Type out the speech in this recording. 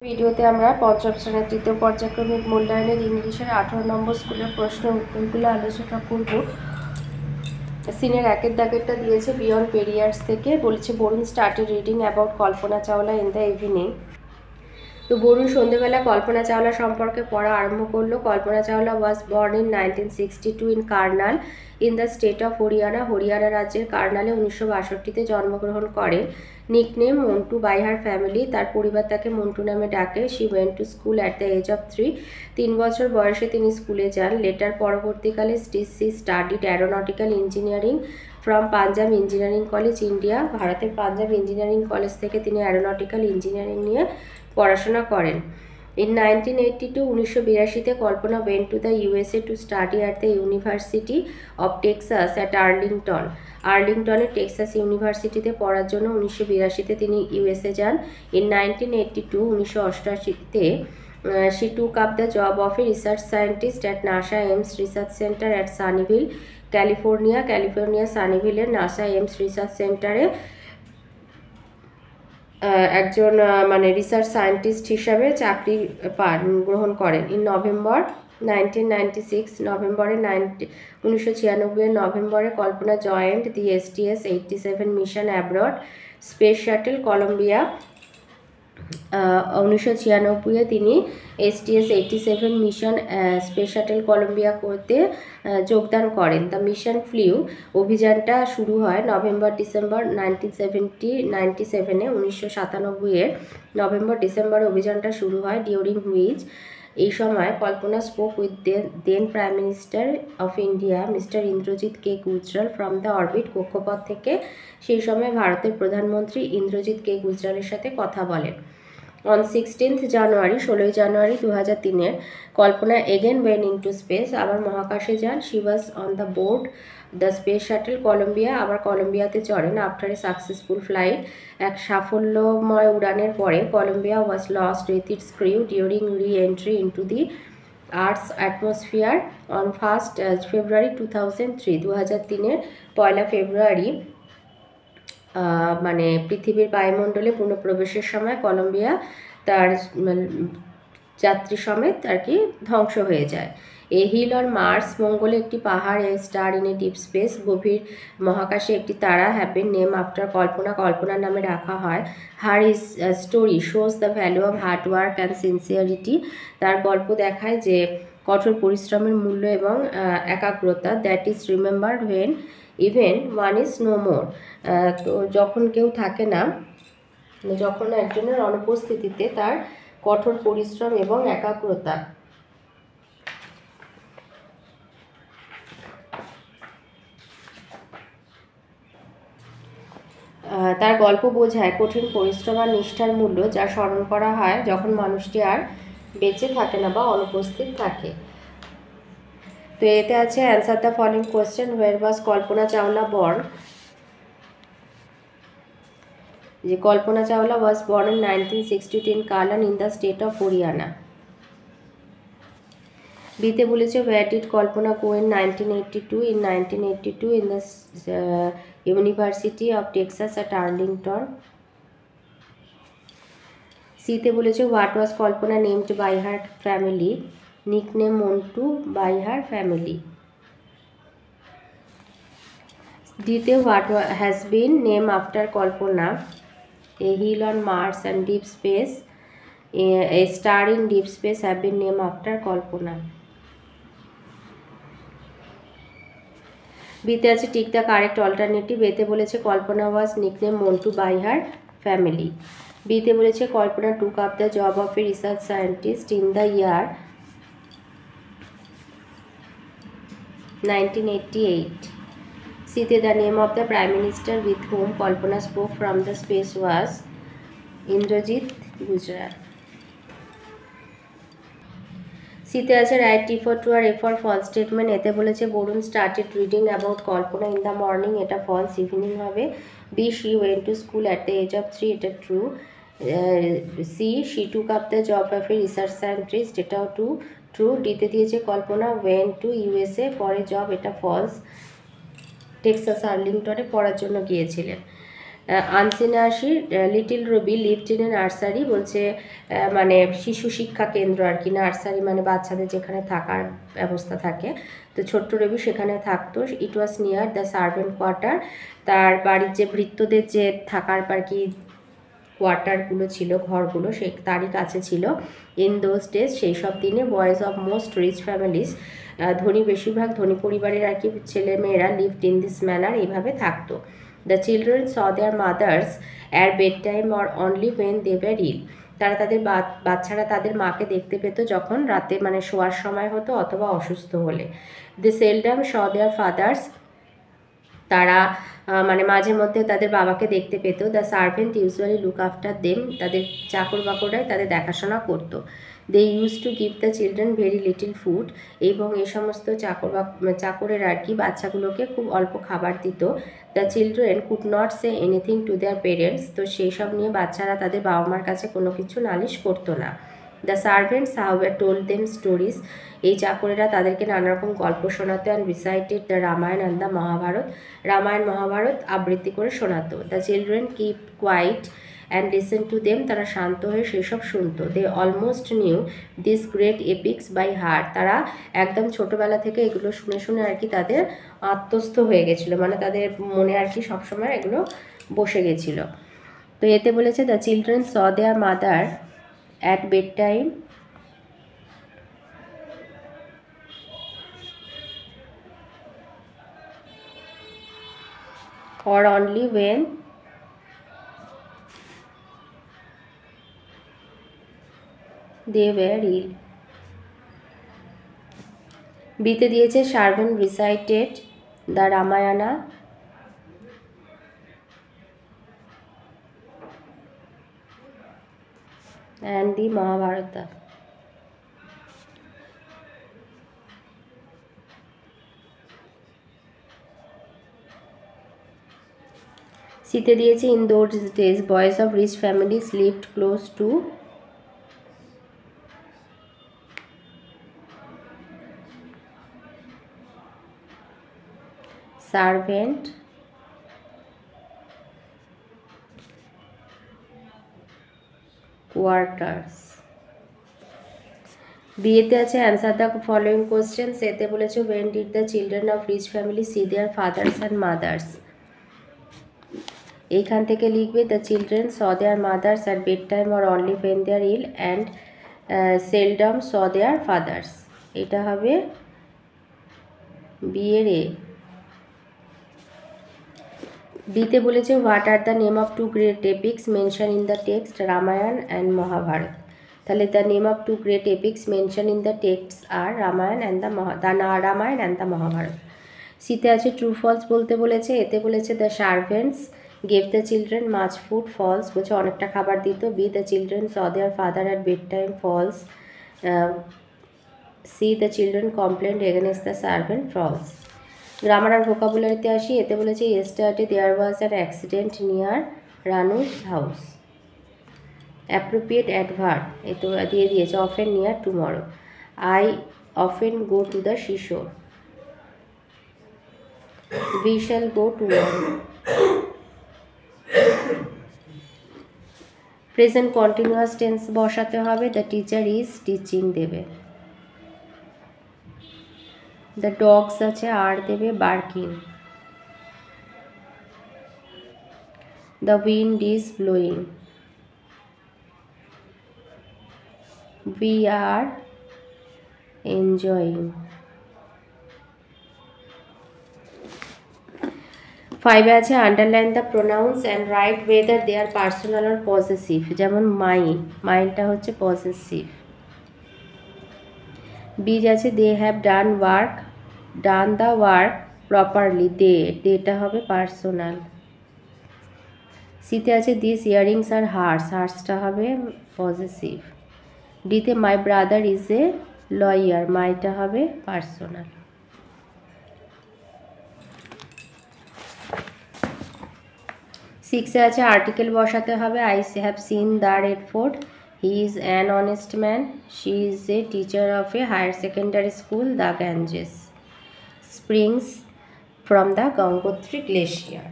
ভিডিওতে আমরা পঞ্চম শ্রেণীর তৃতীয় পর্যায়ক্রমিক মূল্যায়নের ইংলিশের 18 নম্বর স্কুলের প্রশ্ন উত্তরগুলো আলোচনা করব। সিনের একের দাগেরটা দিয়েছে বিয়ন্ড পেরিয়ার্স থেকে, বলেছে Varun started reading about Kalpana Chawla in the evening. তো বরুণ সন্ধ্যেবেলা কল্পনা চাওলা সম্পর্কে পড়া আরম্ভ করলো। Kalpana Chawla was born in 1962 in Karnal in the state of Haryana. Haryana রাজ্যের কার্নালে 1962-তে জন্মগ্রহণ করেন। Nickname Montu by her family, তার পরিবার তাকে মন্টু নামে ডাকে। She went to school at the age of 3, 3 বছর বয়সে তিনি স্কুলে যান। লেটার পরবর্তীকালে C studied aeronautical engineering from Punjab engineering college India. ভারতের পাঞ্জাব ইঞ্জিনিয়ারিং কলেজ থেকে তিনি অ্যারোনটিক্যাল ইঞ্জিনিয়ারিং নিয়ে পড়াশোনা করেন। ইন 1982, 1982-তে Kalpana went to the USA to study at the university of Texas at Arlington. আর্লিংটনের টেক্সাস ইউনিভার্সিটিতে পড়ার জন্য 1982-তে তিনি ইউএসএ যান। ইন 1982, 1988-তে she took up the job of a research scientist at NASA Ames Research Center at Sunnyvale, California. California সানিভিলের NASA Ames research সেন্টারে একজন রিসার্চ সায়েন্টিস্ট হিসাবে চাকরি গ্রহণ করেন। ইন নভেম্বর 1996, নভেম্বরে 1996 নভেম্বরে Kalpana joined the STS 87 mission abroad space shuttle Columbia. 1996-এ তিনি STS 87 mission space shuttle Columbia করতে যোগদান করেন। দ্য মিশন ফ্লিউ, অভিযানটা শুরু হয় নভেম্বর ডিসেম্বর 1997-এ। 1997-এর নভেম্বর ডিসেম্বরে অভিযানটা শুরু হয়। ডিউরিং হুইচ, এই সময় Kalpana spoke with then prime minister of India mister Indrajit K Gujral from the orbit, কক্ষপথ থেকে সেই সময় ভারতের প্রধানমন্ত্রী ইন্দ্রজিৎ কে গুজরালের সাথে কথা বলেন। অন 16th জানুয়ারি, 16ই জানুয়ারি 2003-এর Kalpana again went into space, আবার মহাকাশে যান। She was on the board the space shuttle Columbia, আবার কলম্বিয়াতে চড়েন। আফটার এ সাকসেসফুল ফ্লাইট, এক সাফল্যময় উড়ানের পরে Columbia was lost with its crew during reentry into the earth's atmosphere on 1st February 2003। 2003-এর 1 ফেব্রুয়ারি পৃথিবীর বায়ুমণ্ডলে পুনঃপ্রবেশের সময় কলম্বিয়া তার যাত্রী সমেত আর কি ধ্বংস হয়ে যায়। এ হিল অন মার্স, মঙ্গলে একটি পাহাড়। A star in a deep space, গভীর মহাকাশে একটি তারা। হ্যাপেন নেম আফটার কল্পনা, কল্পনার নামে রাখা হয়। Her is story shows the value of hard work and sincerity, তার গল্প দেখায় যে কঠোর পরিশ্রমের মূল্য এবং একাগ্রতা। That is remembered when even one is no more, তো যখন কেউ থাকে না, যখন একজনের অনুপস্থিতিতে তার কঠোর পরিশ্রম এবং একাগ্রতা। তার গল্প বোঝায় কঠিন পরিশ্রম আর নিষ্ঠার মূল্য, যা স্মরণ করা হয় যখন মানুষটি আর বেঁচে থাকে না বা অনুপস্থিত থাকে। তো এতে আছে answer the following question. Where was Kalpana Chawla born, যে Kalpana Chawla was born in 1962 in Karnal in the state of Haryana. বিতে বলেছে where did Kalpana go in 1982, in 1982 in the university of Texas at Arlington. সিতে বলেছে what was Kalpana named by her family, nickname Montu by her family. ডিতে what has been name after Kalpana, a hill on Mars and deep space, a star in deep space have been named after Kalpana. বিতে আছে tick the correct alternative. এতে বলেছে Kalpana was nickname Montu by her family. বিতে বলেছে Kalpana took up the job of a research scientist in the year 1988। সিতে the name of the prime minister with whom Kalpana spoke from the space was Indrajit Gujral. সিতে আছে right T for true আর F for false statement. এতে বলেছে Varun started reading about Kalpana in the morning, এটা false, evening হবে। B she went to school at the age of 3, এটা true. C she took up the job of a research scientist, এটাও true. ডিতে দিয়েছে Kalpana went to USA for a job, এটা false. Texas আর্লিংটনে পড়ার জন্য গিয়েছিলেন। আনসিনে আসি, little Ravi lived in a nursery, বলছে মানে শিশু শিক্ষা কেন্দ্র আর কি, নার্সারি মানে বাচ্চাদের যেখানে থাকার ব্যবস্থা থাকে, তো ছোট্ট রবি সেখানে থাকতো। ইট ওয়াজ নিয়ার দ্য সার্ভেন্ট কোয়ার্টার, তার বাড়ির যে ভৃত্যদের যে থাকার আর কি কোয়ার্টারগুলো ছিল, ঘরগুলো, সে তারই কাছে ছিল। ইন দোজ ডেজ, সেই সব দিনে, boys of most rich families, ধনী বেশিরভাগ ধনী পরিবারের আর কি ছেলে মেয়েরা লিভড ইন দিস ম্যানার, এইভাবে থাকতো। The children saw their mothers at bed time or only when they were ill, তারা তাদের বাচ্চারা তাদের মাকে দেখতে পেত যখন রাতে মানে শোয়ার সময় হতো অথবা অসুস্থ হলে। দে সেলডাম স দেয়ার ফাদার্স, তারা মানে মাঝে মধ্যে তাদের বাবাকে দেখতে পেত। The servant usually look after them, তাদের চাকর বাকররাই তাদের দেখাশোনা করতো। They use to give the children very little food, এবং এই সমস্ত চাকরের আর কি বাচ্চাগুলোকে খুব অল্প খাবার দিত। The children could not say anything to their parents, তো সেই সব নিয়ে বাচ্চারা তাদের বাবা মার কাছে কোনো কিছু নালিশ করতো না। The servants however told them stories, এই চাকরেরা তাদেরকে নানা রকম গল্প শোনাতো। And recited the Ramayana and the Mahabharata, Ramayana Mahabharata আবৃত্তি করে শোনাতো। The children keep quiet and listen to them, তারা শান্ত হয়ে সেসব শুনতো। They almost knew this great epics by heart, তারা একদম ছোটোবেলা থেকে এগুলো শুনে শুনে আর কি তাদের আত্মস্থ হয়ে গেছিলো, মানে তাদের মনে আর কি সবসময় এগুলো বসে গেছিলো। তো এতে বলেছে the children saw their mother at bed time or only when they were ill. বিতে দিয়েছে servant recited the Ramayana and the Mahabharata. সিতে দিয়েছে in those days boys of rich families lived close to servant quarters. বিয়েতে আছে answer the following question, এতে বলেছে when did the children of rich family see their fathers and mothers, এইখান থেকে লিখবে the children saw their mothers at bed time or only when their ill and seldom saw their fathers, এটা হবে বিয়ের এ। বিতে বলেছে what are the name of two great epics mention in the text Ramayana and Mahabharata, তাহলে the name of two great epics mention in the text are Ramayana and Ramayana and the Mahabharata. সিতে আছে true false বলতে বলেছে, এতে বলেছে the servants gave the children much food, false বলছে অনেকটা খাবার দিত। B the children saw their father at bed time, false. C the children complained against the servant, false. Grammar আর ভোকাবুলারিতে আসি, এতে বলেছে yesterday there was an accident near Ranu's house, appropriate adverb A তো দিয়ে দিয়েছে often near tomorrow, I often go to the seashore, we shall go tomorrow. Present continuous tense বসাতে হবে, দ্য টিচার ইজ টিচিং দেবে। দ্য ডগস আছে আর দেবে barking. The wind is blowing. We are enjoying. 5 আছে underline the pronouns and write whether they are personal or possessive, যেমন mine, মাইনটা হচ্ছে পজেসিভ। বিজ আছে they have done work, done the work properly, দেটা হবে পার্সোনাল। সিতে আছে দিস ইয়ারিংস আর হার্স, হার্সটা হবে পজেসিভ। ডিতে my brother is a lawyer, মাইটা হবে পার্সোনাল। সিক্সে আছে আর্টিকেল বসাতে হবে, I have seen the Red Fort, he is an honest man, she is a teacher of a higher secondary school, the Ganges springs from the Gangotri glacier.